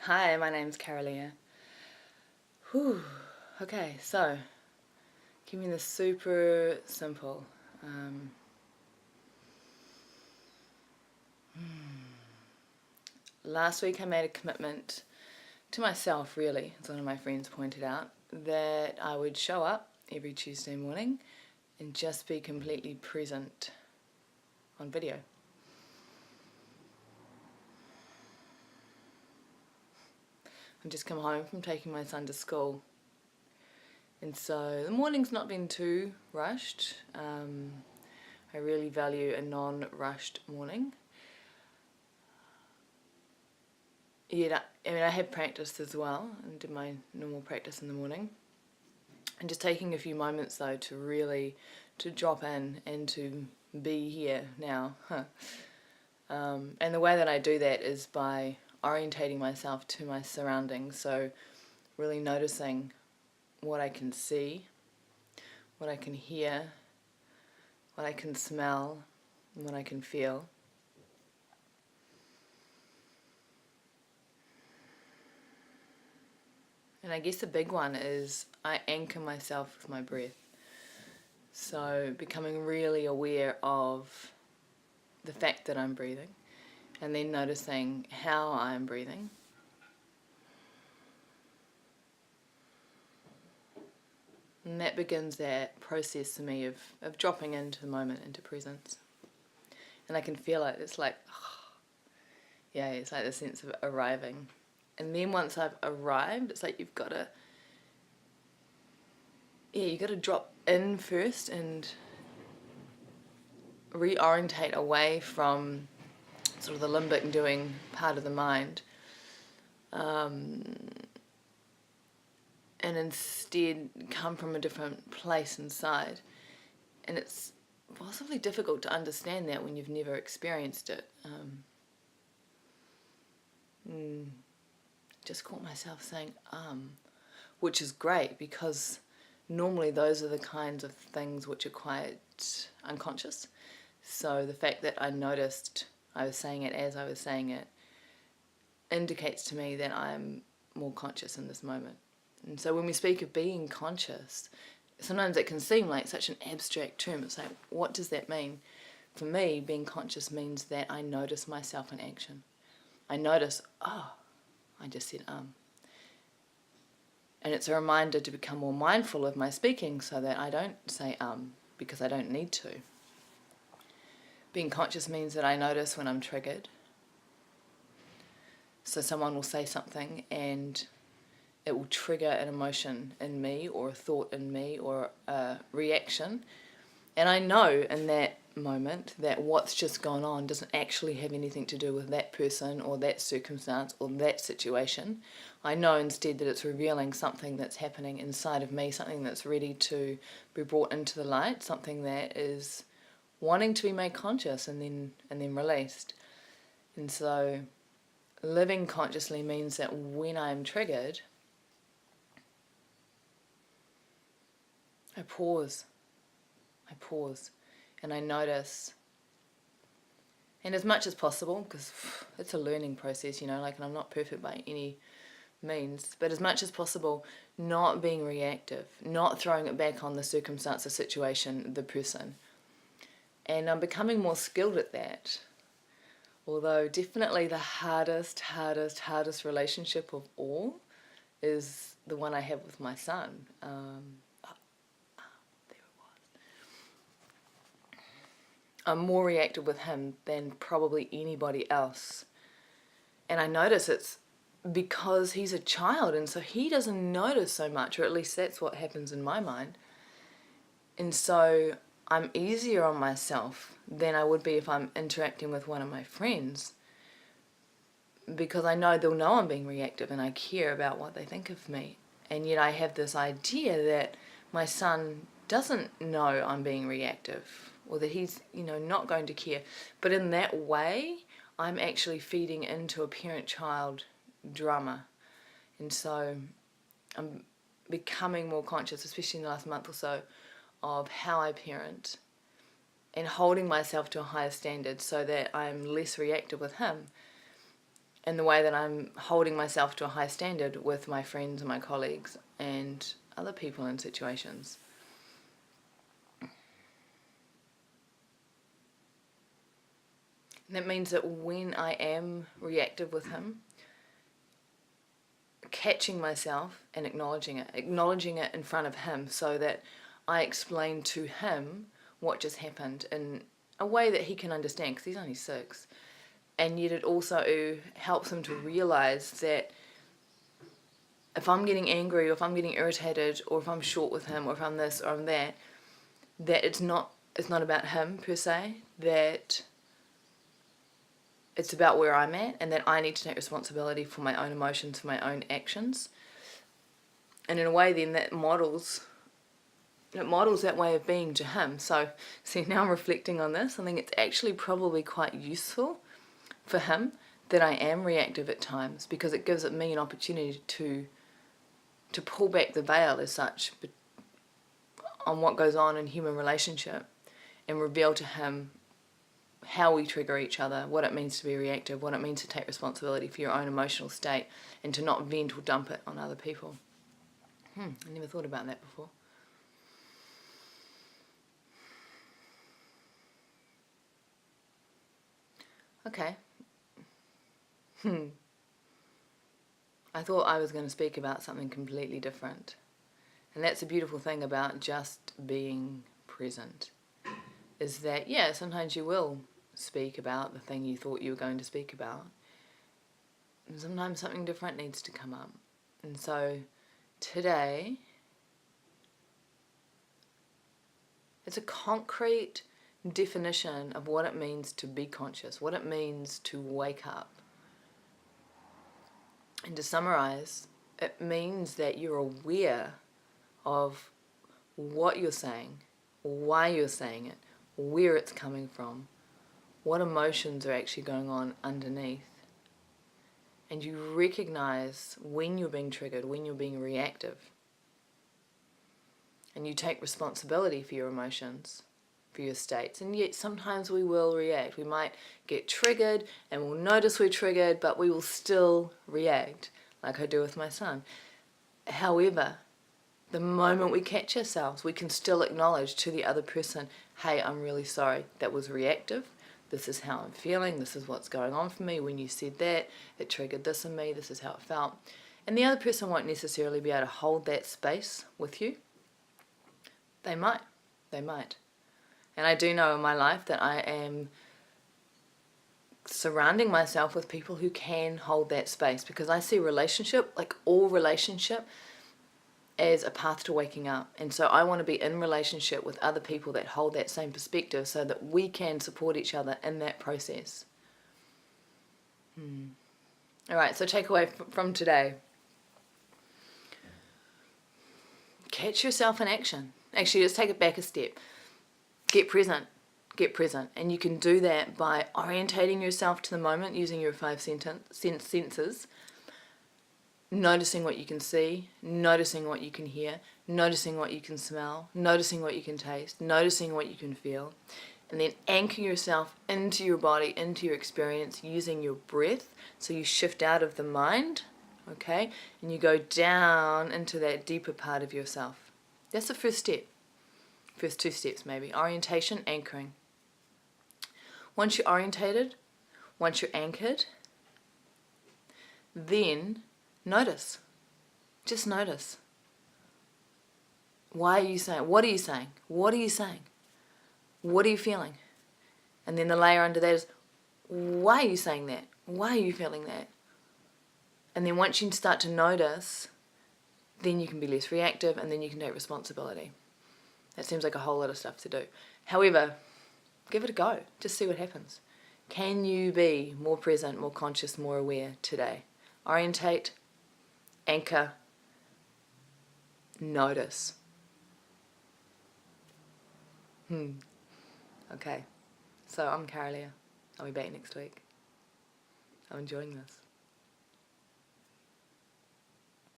Hi, my name's Kara-Leah. Whew. Okay, so keeping this super simple. Last week I made a commitment to myself, really, as one of my friends pointed out, that I would show up every Tuesday morning and just be completely present on video. I've just come home from taking my son to school, and so the morning's not been too rushed. I really value a non-rushed morning. Yet, I have practiced as well and did my normal practice in the morning. And just taking a few moments though to really drop in and to be here now. And the way that I do that is by orientating myself to my surroundings. So really noticing what I can see, what I can hear, what I can smell, and what I can feel. And I guess the big one is I anchor myself with my breath. So becoming really aware of the fact that I'm breathing, and then noticing how I'm breathing. And that begins that process for me of dropping into the moment, into presence. And I can feel it. It's like, yeah, it's like the sense of arriving. And then once I've arrived, it's like you've got to drop in first and reorientate away from sort of the limbic doing part of the mind, and instead come from a different place inside. And it's possibly difficult to understand that when you've never experienced it. Just caught myself saying which is great, because normally those are the kinds of things which are quite unconscious. So the fact that I noticed I was saying it as I was saying it indicates to me that I'm more conscious in this moment. And so when we speak of being conscious, sometimes it can seem like such an abstract term. It's like, what does that mean? For me, being conscious means that I notice myself in action. I notice, oh, I just said And it's a reminder to become more mindful of my speaking so that I don't say because I don't need to. Being conscious means that I notice when I'm triggered. So someone will say something and it will trigger an emotion in me, or a thought in me, or a reaction. And I know in that moment that what's just gone on doesn't actually have anything to do with that person or that circumstance or that situation. I know instead that it's revealing something that's happening inside of me, something that's ready to be brought into the light, something that is wanting to be made conscious and then released. And so living consciously means that when I'm triggered, I pause and I notice. And as much as possible, because it's a learning process, and I'm not perfect by any means, but as much as possible, not being reactive, not throwing it back on the circumstance, the situation, the person. And I'm becoming more skilled at that. Although definitely the hardest relationship of all is the one I have with my son. I'm more reactive with him than probably anybody else. And I notice it's because he's a child, and so he doesn't notice so much, or at least that's what happens in my mind. And so I'm easier on myself than I would be if I'm interacting with one of my friends, because I know they'll know I'm being reactive and I care about what they think of me. And yet I have this idea that my son doesn't know I'm being reactive, or that he's, not going to care. But in that way, I'm actually feeding into a parent-child drama. And so I'm becoming more conscious, especially in the last month or so, of how I parent and holding myself to a higher standard so that I'm less reactive with him. and the way that I'm holding myself to a high standard with my friends and my colleagues and other people in situations. And that means that when I am reactive with him, catching myself and acknowledging it in front of him, so that I explain to him what just happened in a way that he can understand, because he's only 6. And yet it also helps him to realize that if I'm getting angry, or if I'm getting irritated, or if I'm short with him, or if I'm this or I'm that, that it's not about him per se, that it's about where I'm at, and that I need to take responsibility for my own emotions, for my own actions. And in a way then that models that way of being to him. So see, now I'm reflecting on this, I think it's actually probably quite useful for him that I am reactive at times, because it gives me an opportunity to pull back the veil as such on what goes on in human relationship, and reveal to him how we trigger each other, what it means to be reactive, what it means to take responsibility for your own emotional state, and to not vent or dump it on other people. I never thought about that before. Okay. I thought I was going to speak about something completely different. And that's a beautiful thing about just being present, is that, yeah, sometimes you will speak about the thing you thought you were going to speak about. And sometimes something different needs to come up. And so today, it's a concrete definition of what it means to be conscious, what it means to wake up. And to summarize, it means that you're aware of what you're saying, why you're saying it, where it's coming from, what emotions are actually going on underneath. And you recognize when you're being triggered, when you're being reactive. And you take responsibility for your emotions, for your states. And yet sometimes we will react. We might get triggered and we'll notice we're triggered, but we will still react, like I do with my son. However, the moment we catch ourselves, we can still acknowledge to the other person, hey, I'm really sorry, that was reactive. This is how I'm feeling. This is what's going on for me. When you said that, it triggered this in me. This is how it felt. And the other person won't necessarily be able to hold that space with you. They might. And I do know in my life that I am surrounding myself with people who can hold that space, because I see relationship, like all relationship, as a path to waking up. And so I want to be in relationship with other people that hold that same perspective, so that we can support each other in that process. Alright, so takeaway from today. Catch yourself in action. Actually, let's take it back a step. Get present. And you can do that by orientating yourself to the moment using your 5 senses. Noticing what you can see, noticing what you can hear, noticing what you can smell, noticing what you can taste, noticing what you can feel. And then anchor yourself into your body, into your experience, using your breath. So you shift out of the mind, okay? And you go down into that deeper part of yourself. That's the first step. First 2 steps maybe. Orientation, anchoring. Once you're orientated, once you're anchored, then notice. Just notice. Why are you saying? What are you saying? What are you saying? What are you feeling? And then the layer under that is, why are you saying that? Why are you feeling that? And then once you start to notice, then you can be less reactive, and then you can take responsibility. That seems like a whole lot of stuff to do. However, give it a go. Just see what happens. Can you be more present, more conscious, more aware today? Orientate, anchor, notice. Okay, so I'm Kara-Leah. I'll be back next week. I'm enjoying this.